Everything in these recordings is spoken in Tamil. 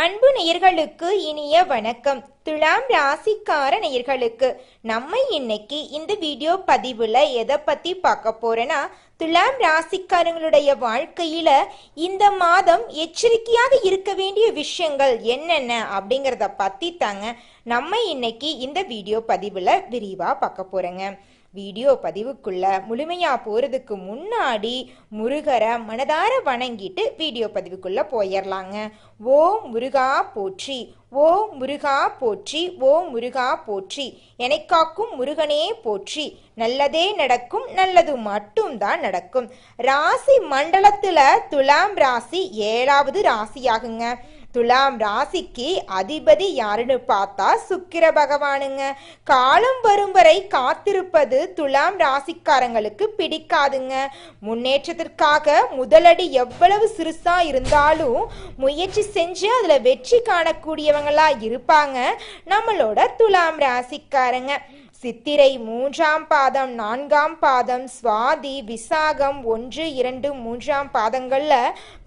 அன்பு நேயர்களுக்கு இனிய வணக்கம். துலாம் ராசிக்கார நேயர்களுக்கு நம்ம இன்னைக்கு இந்த வீடியோ பதிவுல எதை பத்தி பார்க்க போறேன்னா, துலாம் ராசிக்காரங்களுடைய வாழ்க்கையில இந்த மாதம் எச்சரிக்கையாக இருக்க வேண்டிய விஷயங்கள் என்னென்ன அப்படிங்கிறத பத்தி தாங்க நம்ம இன்னைக்கு இந்த வீடியோ பதிவுல விரிவா பார்க்க போறேங்க. வீடியோ பதிவுக்குள்ள முழுமையா போறதுக்கு முன்னாடி முருகரை மனதார வணங்கிட்டு வீடியோ பதிவுக்குள்ள போயிடலாங்க. ஓ முருகா போற்றி, ஓ முருகா போற்றி, ஓ முருகா போற்றி, என்னை காக்கும் முருகனே போற்றி, நல்லதே நடக்கும், நல்லது மட்டும்தான் நடக்கும். ராசி மண்டலத்துல துலாம் ராசி 7வது ராசியாகுங்க. துலாம் ராசிக்கு அதிபதி யாருன்னு பார்த்தா சுக்கிர பகவானுங்க. காலம் வரும் வரை காத்திருப்பது துலாம் ராசிக்காரங்களுக்கு பிடிக்காதுங்க. முன்னேற்றத்திற்காக முதலடி எவ்வளவு சிறுசா இருந்தாலும் முயற்சி செஞ்சு அதுல வெற்றி காணக்கூடியவங்களா இருப்பாங்க நம்மளோட துலாம் ராசிக்காரங்க. சித்திரை 3ஆம் பாதம் 4ஆம் பாதம் சுவாதி விசாகம் 1, 2, 3ஆம் பாதங்கள்ல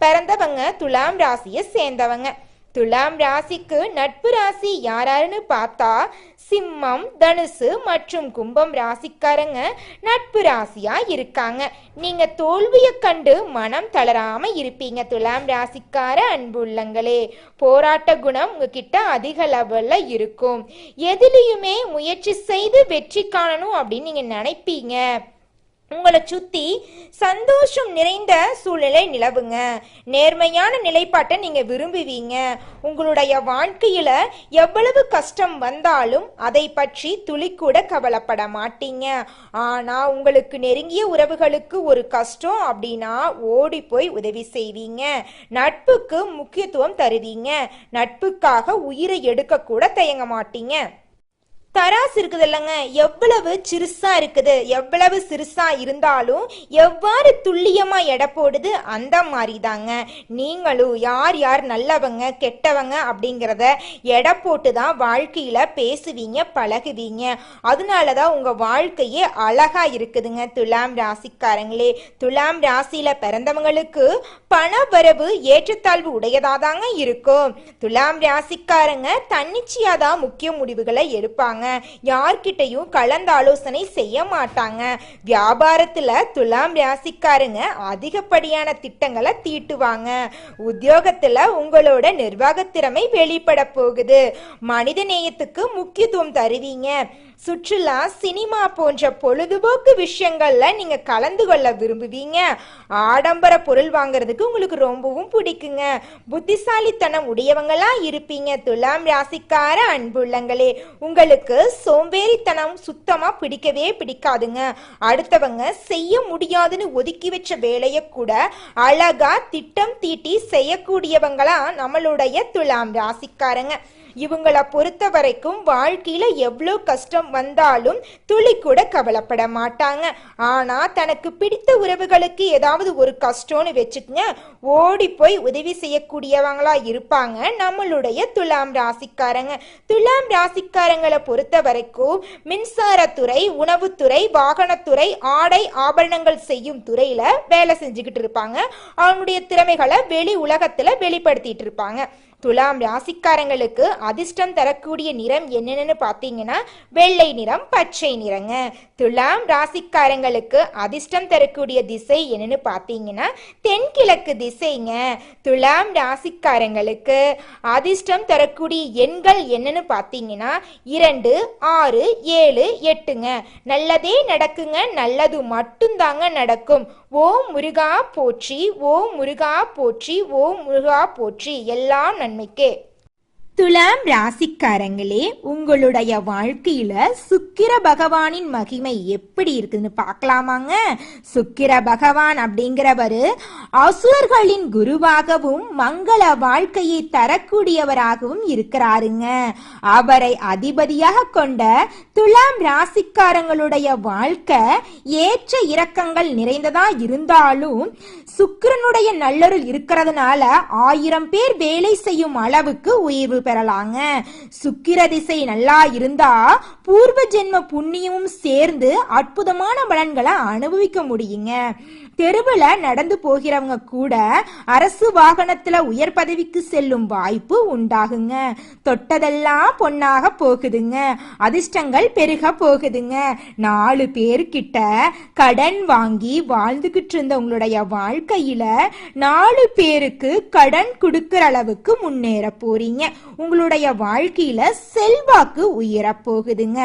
பிறந்தவங்க துலாம் ராசியை சேர்ந்தவங்க. துலாம் ராசிக்கு நட்பு ராசி யாராருன்னு பார்த்தா சிம்மம், தனுசு மற்றும் கும்பம் ராசிக்காரங்க நட்பு ராசியா இருக்காங்க. நீங்க தோல்வியை கண்டு மனம் தளராம இருப்பீங்க துலாம் ராசிக்கார அன்புள்ளங்களே. போராட்ட குணம் உங்ககிட்ட அதிக லெவல்ல இருக்கும். எதிலையுமே முயற்சி செய்து வெற்றி காணணும் அப்படின்னு நீங்க நினைப்பீங்க. உங்களை சுத்தி சந்தோஷம் நிறைந்த சூழ்நிலை நிலவுங்க. நேர்மையான நிலைப்பாட்டை நீங்க விரும்புவீங்க. உங்களுடைய வாழ்க்கையில எவ்வளவு கஷ்டம் வந்தாலும் அதை பற்றி துளி கூட கவலைப்பட மாட்டீங்க. ஆனா உங்களுக்கு நெருங்கிய உறவுகளுக்கு ஒரு கஷ்டம் அப்படின்னா ஓடி போய் உதவி செய்வீங்க. நட்புக்கு முக்கியத்துவம் தருவீங்க. நட்புக்காக உயிரை எடுக்க கூட தயங்க மாட்டீங்க. தராசு இருக்குது இல்லைங்க, எவ்வளவு சிறுசா இருக்குது, எவ்வளவு சிறுசா இருந்தாலும் எவ்வாறு துல்லியமா எடை போடுது அந்த மாதிரி தாங்க நீங்களும் யார் யார் நல்லவங்க கெட்டவங்க அப்படிங்கிறத எடை போட்டு தான் வாழ்க்கையில பேசுவீங்க, பழகுவீங்க. அதனாலதான் உங்க வாழ்க்கையே அழகா இருக்குதுங்க துலாம் ராசிக்காரங்களே. துலாம் ராசியில பிறந்தவங்களுக்கு பண வரவு ஏற்றத்தாழ்வு உடையதாதாங்க இருக்கும். துலாம் ராசிக்காரங்க தன்னிச்சையாதான் முக்கிய முடிவுகளை எடுப்பாங்க. யார்கிட்டையும் கலந்து ஆலோசனை செய்ய மாட்டாங்க. வியாபாரத்துல துலாம் ராசிக்காரங்க அதிகப்படியான திட்டங்களை தீட்டுவாங்க. உத்தியோகத்துல உங்களோட நிர்வாக திறமை வெளிப்பட போகுது. மனித நேயத்துக்கு முக்கியத்துவம் தருவீங்க. சுற்றுலா, சினிமா போன்ற பொழுதுபோக்கு விஷயங்கள்ல நீங்க கலந்து கொள்ள விரும்புவீங்க. ஆடம்பர பொருள் வாங்குறதுக்கு உங்களுக்கு ரொம்பவும் பிடிக்குங்க. புத்திசாலித்தனம் உடையவங்களா இருப்பீங்க துலாம் ராசிக்கார அன்புள்ளங்களே. உங்களுக்கு சோம்பேறித்தனம் சுத்தமா பிடிக்கவே பிடிக்காதுங்க. அடுத்தவங்க செய்ய முடியாதுன்னு ஒதுக்கி வச்ச வேலையை கூட அழகா திட்டம் தீட்டி செய்யக்கூடியவங்களா நம்மளுடைய துலாம் ராசிக்காரங்க. இவங்களை பொறுத்த வரைக்கும் வாழ்க்கையில எவ்வளோ கஷ்டம் வந்தாலும் துளி கூட கவலைப்பட மாட்டாங்க. ஆனா தனக்கு பிடித்த உறவுகளுக்கு ஏதாவது ஒரு கஷ்டம்னு வச்சுக்கங்க, ஓடி போய் உதவி செய்யக்கூடியவங்களா இருப்பாங்க நம்மளுடைய துலாம் ராசிக்காரங்க. துலாம் ராசிக்காரங்களை பொறுத்த வரைக்கும் மின்சாரத்துறை, உணவுத்துறை, வாகனத்துறை, ஆடை ஆபரணங்கள் செய்யும் துறையில வேலை செஞ்சுக்கிட்டு இருப்பாங்க. அவங்களுடைய திறமைகளை வெளி உலகத்துல வெளிப்படுத்திட்டு இருப்பாங்க. துலாம் ராசிக்காரங்களுக்கு அதிர்ஷ்டம் தரக்கூடிய நிறம் என்னென்னு பார்த்தீங்கன்னா வெள்ளை நிறம், பச்சை நிறங்க. துலாம் ராசிக்காரங்களுக்கு அதிர்ஷ்டம் தரக்கூடிய திசை என்னன்னு பார்த்தீங்கன்னா தென்கிழக்கு திசைங்க. துலாம் ராசிக்காரங்களுக்கு அதிர்ஷ்டம் தரக்கூடிய எண்கள் என்னன்னு பார்த்தீங்கன்னா 2, 6, 7, 8ங்க. நல்லதே நடக்குங்க, நல்லது மட்டும்தாங்க நடக்கும். ஓம் முருகா போற்றி, ஓம் முருகா போற்றி, ஓம் முருகா போற்றி, எல்லாம் நன்மைக்கே. துலாம் ராசிக்காரங்களே, உங்களுடைய வாழ்க்கையில சுக்கிர பகவானின் மகிமை எப்படி இருக்குன்னு பார்க்கலாமாங்க. சுக்கிர பகவான் அப்படிங்கிறவரு அசுரர்களின் குருவாகவும் மங்கள வாழ்க்கையை தரக்கூடியவராகவும் இருக்கிறாருங்க. அவரை அதிபதியாக கொண்ட துலாம் ராசிக்காரங்களுடைய வாழ்க்கை ஏற்ற இறக்கங்கள் நிறைந்ததா இருந்தாலும் சுக்கிரனுடைய நல்லருள் இருக்கிறதுனால 1000 பேர் வேலை செய்யும் அளவுக்கு உயர்வு பெறலாங்க. சுக்கிர திசை நல்லா இருந்தா பூர்வ ஜென்ம புண்ணியமும் சேர்ந்து அற்புதமான பலன்களை அனுபவிக்க முடியுங்க. தெருவுல நடந்து போகிறவங்க கூட அரசு வாகனத்துல உயர் பதவிக்கு செல்லும் வாய்ப்பு உண்டாகுங்க. தொட்டதெல்லாம் பொன்னாக போகுதுங்க. அதிர்ஷ்டங்கள் பெருக போகுதுங்க. 4 பேர்கிட்ட கடன் வாங்கி வாழ்ந்துகிட்டு இருந்த உங்களுடைய வாழ்க்கையில 4 பேருக்கு கடன் கொடுக்கிற அளவுக்கு முன்னேற போறீங்க. உங்களுடைய வாழ்க்கையில செல்வாக்கு உயர போகுதுங்க.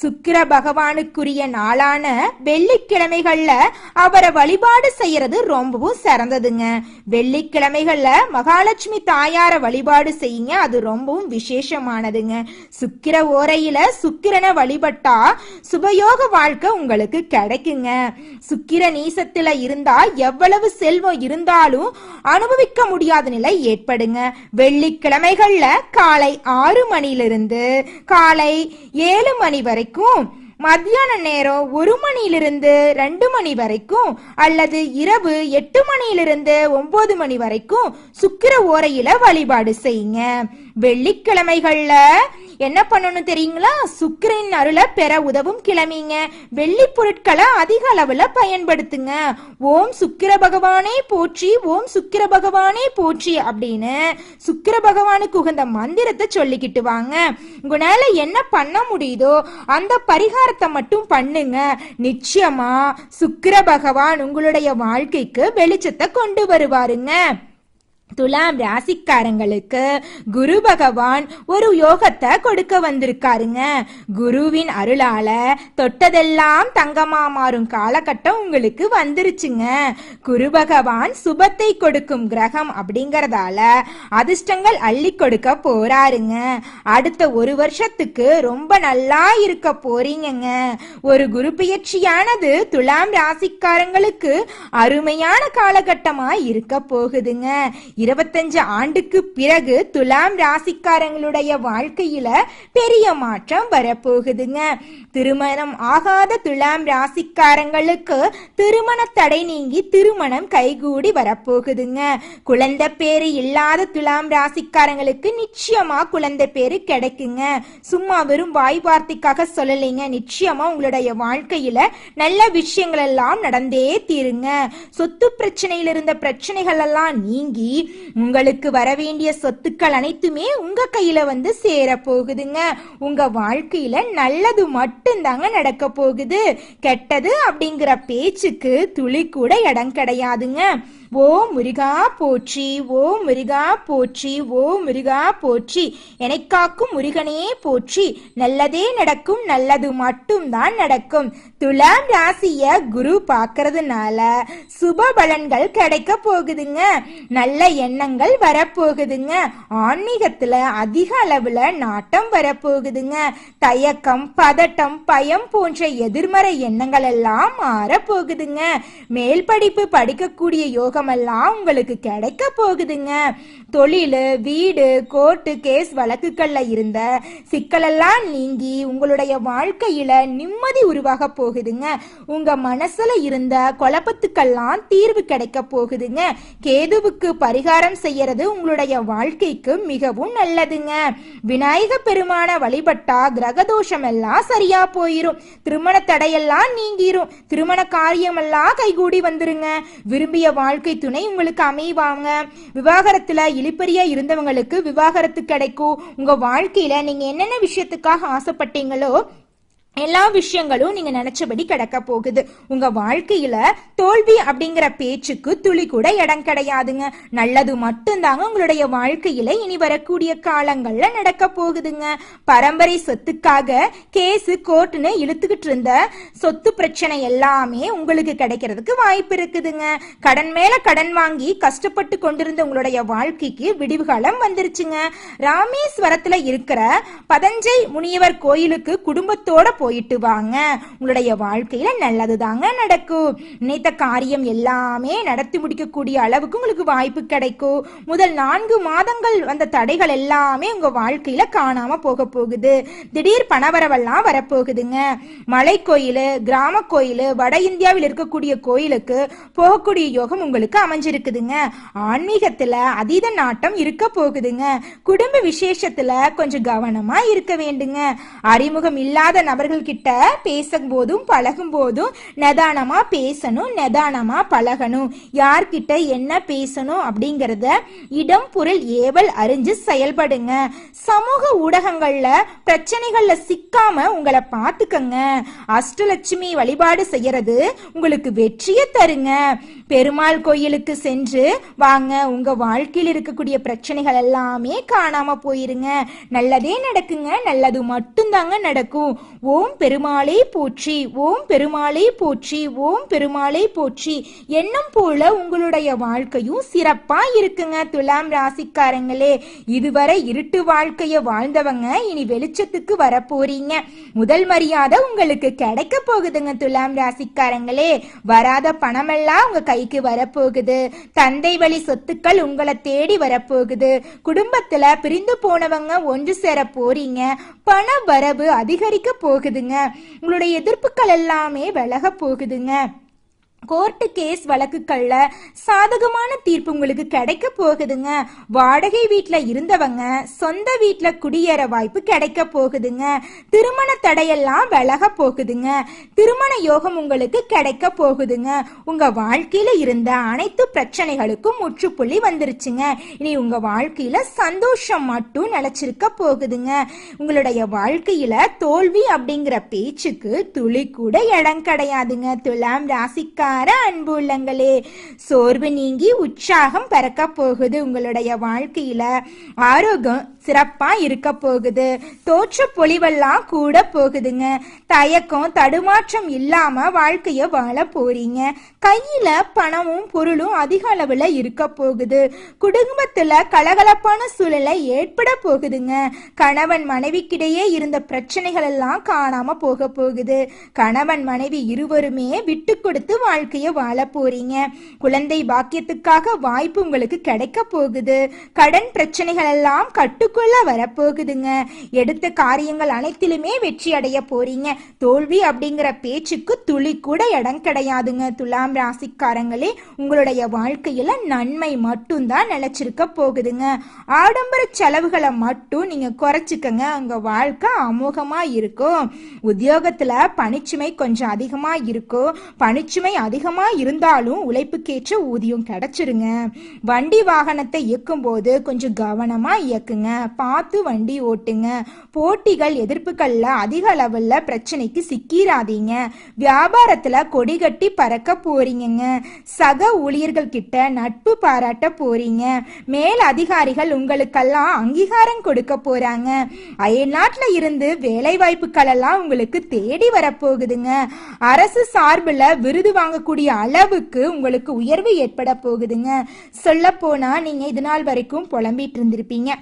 சுக்கிர பகவானுக்குரிய நாளான வெள்ளிக்கிழமைகள்ல அவரை வழிபாடு செய்யறது ரொம்பவும் சிறந்ததுங்க. வெள்ளிக்கிழமைகள்ல மகாலட்சுமி தாயார வழிபாடு செய்யுங்க. அது ரொம்பவும் விசேஷமானதுங்க. சுக்கிர ஓரையில சுக்கிரனை வழிபட்டா சுபயோக வாழ்க்கை உங்களுக்கு கிடைக்குங்க. சுக்கிர நீசத்துல இருந்தா எவ்வளவு செல்வம் இருந்தாலும் அனுபவிக்க முடியாத நிலை ஏற்படுங்க. வெள்ளிக்கிழமைகள்ல காலை 6 மணியிலிருந்து காலை 7 மணி வரைக்கும், மத்தியான நேரம் 1 மணியிலிருந்து 2 மணி வரைக்கும், அல்லது இரவு 8 மணியிலிருந்து 9 மணி வரைக்கும் சுக்கிர ஓரையில வழிபாடு செய்யுங்க. வெள்ளிக்கிழமைகள்ல என்ன பண்ணணும் தெரியுங்களா? சுக்கிரனின் அருளை பெற உதவும் கிழமைங்க. வெள்ளி பொருட்களை அதிக அளவுல பயன்படுத்துங்க. ஓம் சுக்கிர பகவானே போற்றி, ஓம் சுக்கிர பகவானே போற்றி அப்படின்னு சுக்கிர பகவானுக்கு உகந்த மந்திரத்தை சொல்லிக்கிட்டு வாங்க. உங்களால என்ன பண்ண முடியுதோ அந்த பரிகாரத்தை மட்டும் பண்ணுங்க. நிச்சயமா சுக்கிர பகவான் உங்களுடைய வாழ்க்கைக்கு வெளிச்சத்தை கொண்டு வருவாருங்க. துலாம் ராசிக்காரங்களுக்கு குரு பகவான் ஒரு யோகத்தை கொடுக்க வந்திருக்காருங்க. குருவின் அருளால தொட்டதெல்லாம் தங்கமா மாறும் காலகட்டம் உங்களுக்கு வந்துருச்சுங்க. குரு பகவான் சுபத்தை கொடுக்கும் கிரகம் அப்படிங்கறதால அதிர்ஷ்டங்கள் அள்ளி கொடுக்க போறாருங்க. அடுத்த 1 வருஷத்துக்கு ரொம்ப நல்லா இருக்க போறீங்க. ஒரு குரு பெயர்ச்சியானது துலாம் ராசிக்காரங்களுக்கு அருமையான காலகட்டமா இருக்க போகுதுங்க. 25 ஆண்டுக்கு பிறகு துலாம் ராசிக்காரங்களுடைய வாழ்க்கையில பெரிய மாற்றம் வரப்போகுதுங்க. திருமணம் ஆகாத துலாம் ராசிக்காரங்களுக்கு திருமண தடை நீங்கி திருமணம் கைகூடி வரப்போகுதுங்க. குழந்தை பேரு இல்லாத துலாம் ராசிக்காரங்களுக்கு நிச்சயமா குழந்தை பேரு கிடைக்குங்க. சும்மா வெறும் வாய் வார்த்தைக்காக சொல்லலைங்க. நிச்சயமா உங்களுடைய வாழ்க்கையில நல்ல விஷயங்கள் எல்லாம் நடந்தே தீருங்க. சொத்து பிரச்சனையில் இருந்த பிரச்சனைகள் எல்லாம் நீங்கி உங்களுக்கு வர வேண்டிய சொத்துக்கள் அனைத்துமே உங்க கையில வந்து சேர போகுதுங்க. உங்க வாழ்க்கையில நல்லது மட்டும்தாங்க நடக்க போகுது. கெட்டது அப்படிங்கிற பேச்சுக்கு துளி கூட இடம் கிடையாதுங்க. ஓ முருகா போற்றி, ஓ முருகா போற்றி, ஓ முருகா போற்றி, என்னை காக்கும் முருகனே போற்றி. நல்லதே நடக்கும், நல்லது மட்டும் தான் நடக்கும். துலாம் ராசிய குரு பார்க்கறதுனால சுப பலன்கள் கிடைக்க போகுதுங்க. நல்ல எண்ணங்கள் வரப்போகுதுங்க. ஆன்மீகத்துல அதிக அளவுல நாட்டம் வரப்போகுதுங்க. தயக்கம், பதட்டம், பயம் போன்ற எதிர்மறை எண்ணங்கள் எல்லாம் மாற போகுதுங்க. மேல் படிப்பு படிக்கக்கூடிய யோகம் எல்லாம் உங்களுக்கு கிடைக்க போகுதுங்க. தொழில், வீடு, கோர்ட்டு கேஸ் வழக்குகள்ல இருந்த சிக்கலெல்லாம் நீங்கி உங்களுடைய வாழ்க்கையில நிம்மதி உருவாக போகுதுங்க. உங்க மனசுல இருந்த குழப்பத்துக்கெல்லாம் தீர்வு கிடைக்க போகுதுங்க. கேதுவுக்கு பரிகாரம் செய்யறது உங்களுடைய வாழ்க்கைக்கு மிகவும் நல்லதுங்க. விநாயக பெருமான வழிபட்டா கிரகதோஷம் எல்லாம் சரியா போயிரும். திருமண தடையெல்லாம் நீங்கிரும். திருமண காரியம் எல்லாம் கைகூடி வந்துருங்க. விரும்பிய வாழ்க்கை துணை உங்களுக்கு அமைவாங்க. விவாகரத்துல இழுபறியா இருந்தவங்களுக்கு விவாகரத்து கிடைக்கும். உங்க வாழ்க்கையில நீங்க என்னென்ன விஷயத்துக்காக ஆசைப்பட்டீங்களோ எல்லா விஷயங்களும் நீங்க நினைச்சபடி கிடக்க போகுது. உங்க வாழ்க்கையில தோல்வி அப்படிங்கிற பேச்சுக்கு துளி கூட இடம் கிடையாதுங்க. நல்லது மட்டும்தாங்க உங்களுடைய வாழ்க்கையில இனி வரக்கூடிய காலங்கள்ல நடக்க போகுதுங்க. பரம்பரை சொத்துக்காக கேஸ், கோர்ட்னு இழுத்துக்கிட்டு இருந்த சொத்து பிரச்சனை எல்லாமே உங்களுக்கு கிடைக்கிறதுக்கு வாய்ப்பு இருக்குதுங்க. கடன் மேல கடன் வாங்கி கஷ்டப்பட்டு கொண்டிருந்த உங்களுடைய வாழ்க்கைக்கு விடிவு காலம் வந்துருச்சுங்க. ராமேஸ்வரத்துல இருக்கிற பதஞ்சை முனியவர் கோயிலுக்கு குடும்பத்தோட போயிட்டு வாங்க. உங்களுடைய வாழ்க்கையில நல்லது தாங்க நடக்கும். நினைத்த காரியம் எல்லாமே நடத்தி முடிக்கக்கூடிய அளவுக்கு உங்களுக்கு வாய்ப்பு கிடைக்கும். முதல் 4 மாதங்கள் வந்த தடைகள் எல்லாமே உங்க வாழ்க்கையில காணாம போக போகுது. திடீர் பணவரவெல்லாம் வரப்போகுதுங்க. மலை கோயில், கிராம கோயில், வட இந்தியாவில் இருக்கக்கூடிய கோயிலுக்கு போகக்கூடிய யோகம் உங்களுக்கு அமைஞ்சிருக்குதுங்க. ஆன்மீகத்துல அதீத நாட்டம் இருக்க போகுதுங்க. குடும்ப விசேஷத்துல கொஞ்சம் கவனமா இருக்க வேண்டுங்க. அறிமுகம் இல்லாத நபர்கள் மற்றவர்கள்கிட்ட பேசும்போதும் பழகும் போதும் நிதானமா பேசணும், நிதானமா பழகணும். யார்கிட்ட என்ன பேசணும் அப்படிங்கறத இடம் பொருள் ஏவல் அறிஞ்சு செயல்படுங்க. சமூக ஊடகங்கள்ல பிரச்சனைகள்ல சிக்காம உங்களை பார்த்துக்கங்க. அஷ்டலட்சுமி வழிபாடு செய்யறது உங்களுக்கு வெற்றியை தருங்க. பெருமாள் கோயிலுக்கு சென்று வாங்க, உங்க வாழ்க்கையில் இருக்கக்கூடிய பிரச்சனைகள் எல்லாமே காணாம போயிருங்க. நல்லதே நடக்குங்க, நல்லது மட்டும்தாங்க நடக்கும். ஓம் பெருமாளே போற்றி, ஓம் பெருமாளே போற்றி, ஓம் பெருமாளே போற்றி. எண்ணம் போல உங்களுடைய வாழ்க்கையும் சிறப்பா இருக்குங்க. துலாம் ராசிக்காரங்களே, இதுவரை இருட்டு வாழ்க்கைய வாழ்ந்தவங்க இனி வெளிச்சத்துக்கு வர போறீங்க. முதல் மரியாதை உங்களுக்கு கிடைக்க போகுதுங்க. துலாம் ராசிக்காரங்களே, வராத பணமெல்லாம் உங்க கைக்கு வரப்போகுது. தந்தை வழி சொத்துக்கள் உங்களை தேடி வரப்போகுது. குடும்பத்துல பிரிந்து போனவங்க ஒன்று சேர போறீங்க. பண வரவு அதிகரிக்க போகுதுங்க. உங்களுடைய எதிர்ப்புகள் எல்லாமே விலக போகுதுங்க. கோர்ட்டு கேஸ் வழக்குகள்ல சாதகமான தீர்ப்பு உங்களுக்கு கிடைக்க போகுதுங்க. வாடகை வீட்டுல இருந்தவங்க சொந்த வீட்டுல குடியேற வாய்ப்பு கிடைக்க போகுதுங்க. திருமண தடையெல்லாம் விலக போகுதுங்க. திருமண யோகம் உங்களுக்கு கிடைக்க போகுதுங்க. உங்க வாழ்க்கையில இருந்த அனைத்து பிரச்சனைகளுக்கும் முற்றுப்புள்ளி வந்துருச்சுங்க. இனி உங்க வாழ்க்கையில சந்தோஷம் மட்டும் நிலைச்சிருக்க போகுதுங்க. உங்களுடைய வாழ்க்கையில தோல்வி அப்படிங்கிற பேச்சுக்கு துளி கூட இடம் கிடையாதுங்க. துலாம் ராசிக்கார அன்பு உள்ளங்களே, சோர்வு நீங்கி உற்சாகம் பறக்க போகுது. உங்களுடைய வாழ்க்கையில ஆரோக்கியம் சிறப்பா இருக்க போகுது. தோற்ற பொலிவெல்லாம் கூட போகுதுங்க. தயக்கம் தடுமாற்றம் இல்லாம வாழ்க்கைய வாழ போறீங்க. கையில பணமும் பொருளும் அதிக அளவுல இருக்க போகுது. குடும்பத்துல கலகலப்பான சூழலை ஏற்பட போகுதுங்க. கணவன் மனைவிக்கிடையே இருந்த பிரச்சனைகள் எல்லாம் காணாம போக போகுது. கணவன் மனைவி இருவருமே விட்டு கொடுத்து வாழ்க்கைய வாழ போறீங்க. குழந்தை பாக்கியத்துக்காக வாய்ப்பு உங்களுக்கு கிடைக்க போகுது. கடன் பிரச்சனைகள் எல்லாம் கட்டுக்குள்ள வரப்போகுதுங்க. எடுத்த காரியங்கள் அனைத்திலுமே வெற்றி அடைய போறீங்க. தோல்வி அப்படிங்கிற பேச்சுக்கு துளி கூட இடம் கிடையாதுங்க. துலாம் ராசிக்காரங்களே, உங்களுடைய வாழ்க்கையில நன்மை மட்டும்தான் நிலைச்சிருக்க போகுதுங்க. ஆடம்பர செலவுகளை மட்டும் நீங்க குறைச்சிக்கங்க. உங்க வாழ்க்கை அமோகமா இருக்கும். உத்தியோகத்துல பணிச்சுமை கொஞ்சம் அதிகமா இருக்கும். பணிச்சுமை அதிகமா இருந்தாலும் உழைப்புக்கேற்ற ஊதியம் கிடைச்சிருங்க. வண்டி வாகனத்தை இயக்கும் போது கொஞ்சம் கவனமா இயக்குங்க. பார்த்து வண்டி ஓட்டுங்க. போட்டிகள் எதிர்ப்புகள்ல அதிக அளவுல பிரச்சனைக்கு சிக்கிறாதீங்க. வியாபாரத்துல கொடி கட்டி பறக்க போறீங்க. சக ஊழியர்கள் கிட்ட நட்பு பாராட்ட போறீங்க. மேல் அதிகாரிகள் உங்களுக்கெல்லாம் அங்கீகாரம் கொடுக்க போறாங்க. அயல்நாட்டுல இருந்து வேலை வாய்ப்புகள் எல்லாம் உங்களுக்கு தேடி வரப்போகுதுங்க. அரசு சார்பில் விருது வாங்கக்கூடிய அளவுக்கு உங்களுக்கு உயர்வு ஏற்பட போகுதுங்க. சொல்ல போனா நீங்க இது நாள் வரைக்கும் புலம்பிட்டு இருந்திருப்பீங்க.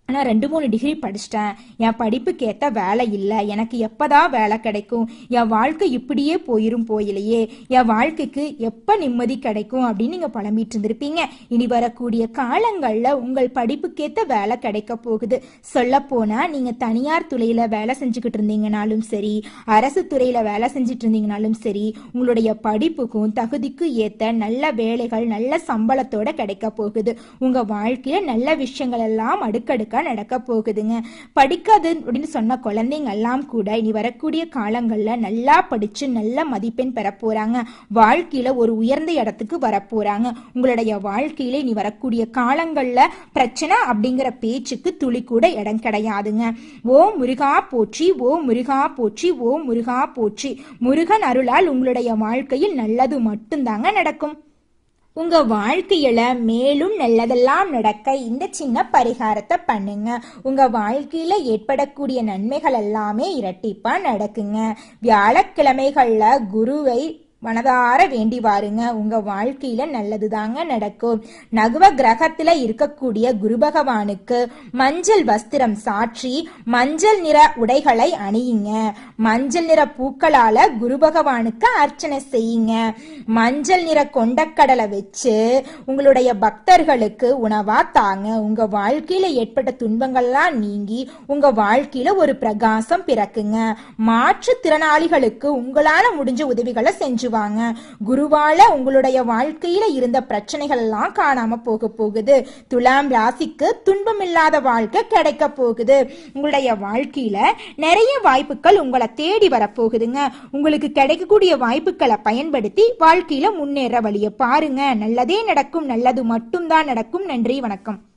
ஆனால் 2-3 டிகிரி படிச்சிட்டேன், என் படிப்புக்கு ஏற்ற வேலை இல்லை, எனக்கு எப்போதான் வேலை கிடைக்கும், என் வாழ்க்கை இப்படியே போயிரும் போயிலையே, என் வாழ்க்கைக்கு எப்போ நிம்மதி கிடைக்கும் அப்படின்னு நீங்கள் புலம்பிட்டு இருந்திருப்பீங்க. இனி வரக்கூடிய காலங்களில் உங்கள் படிப்புக்கேற்ற வேலை கிடைக்க போகுது. சொல்லப்போனால் நீங்கள் தனியார் துறையில் வேலை செஞ்சுக்கிட்டு இருந்தீங்கனாலும் சரி, அரசு துறையில் வேலை செஞ்சுட்டு இருந்தீங்கனாலும் சரி, உங்களுடைய படிப்புக்கும் தகுதிக்கும் ஏற்ற நல்ல வேலைகள் நல்ல சம்பளத்தோட கிடைக்க போகுது. உங்கள் வாழ்க்கையில் நல்ல விஷயங்கள் எல்லாம் அடுக்கடுக்க நடக்க போகுதுங்க. படிக்காது அப்படின்னு சொன்ன குழந்தைங்க எல்லாம் கூட இனி வரக்கூடிய காலங்கள்ல நல்லா படிச்சு நல்ல மதிப்பெண் பெற போறாங்க. வாழ்க்கையில ஒரு உயர்ந்த இடத்துக்கு வர போறாங்க. உங்களுடைய வாழ்க்கையில இனி வரக்கூடிய காலங்கள்ல பிரச்சனை அப்படிங்கிற பேச்சுக்கு துளி கூட இடம் கிடையாதுங்க. ஓம் முருகா போற்றி, ஓம் முருகா போற்றி, ஓம் முருகா போற்றி. முருகன் அருளால் உங்களுடைய வாழ்க்கையில் நல்லது மட்டும்தாங்க நடக்கும். உங்க வாழ்க்கையில மேலும் நல்லதெல்லாம் நடக்க இந்த சின்ன பரிகாரத்தை பண்ணுங்க. உங்க வாழ்க்கையில ஏற்படக்கூடிய நன்மைகள் எல்லாமே இரட்டிப்பா நடக்குங்க. வியாழக்கிழமைகள்ல குருவை மனதார வேண்டி வாருங்க. உங்க வாழ்க்கையில நல்லதுதாங்க நடக்கும். நகுவ கிரகத்துல இருக்கக்கூடிய குரு பகவானுக்கு மஞ்சள் வஸ்திரம் சாற்றி மஞ்சள் நிற உடைகளை அணியுங்க. மஞ்சள் நிற பூக்களால குரு பகவானுக்கு அர்ச்சனை செய்யுங்க. மஞ்சள் நிற கொண்டக்கடலை வச்சு உங்களுடைய பக்தர்களுக்கு உணவா தாங்க. உங்க வாழ்க்கையில ஏற்பட்ட துன்பங்கள்லாம் நீங்கி உங்க வாழ்க்கையில ஒரு பிரகாசம் பிறக்குங்க. மாற்றுத்திறனாளிகளுக்கு உங்களால முடிஞ்ச உதவிகளை செஞ்சு மாற்றுவாங்க. குருவால உங்களுடைய வாழ்க்கையில இருந்த பிரச்சனைகள் எல்லாம் காணாம போகுது. துலாம் ராசிக்கு துன்பமில்லாத வாழ்க்கை கிடைக்க போகுது. உங்களுடைய வாழ்க்கையில நிறைய வாய்ப்புகள் உங்களை தேடி வரப்போகுதுங்க. உங்களுக்கு கிடைக்கக்கூடிய வாய்ப்புகளை பயன்படுத்தி வாழ்க்கையில முன்னேற வழியை பாருங்க. நல்லதே நடக்கும், நல்லது மட்டும்தான் நடக்கும். நன்றி, வணக்கம்.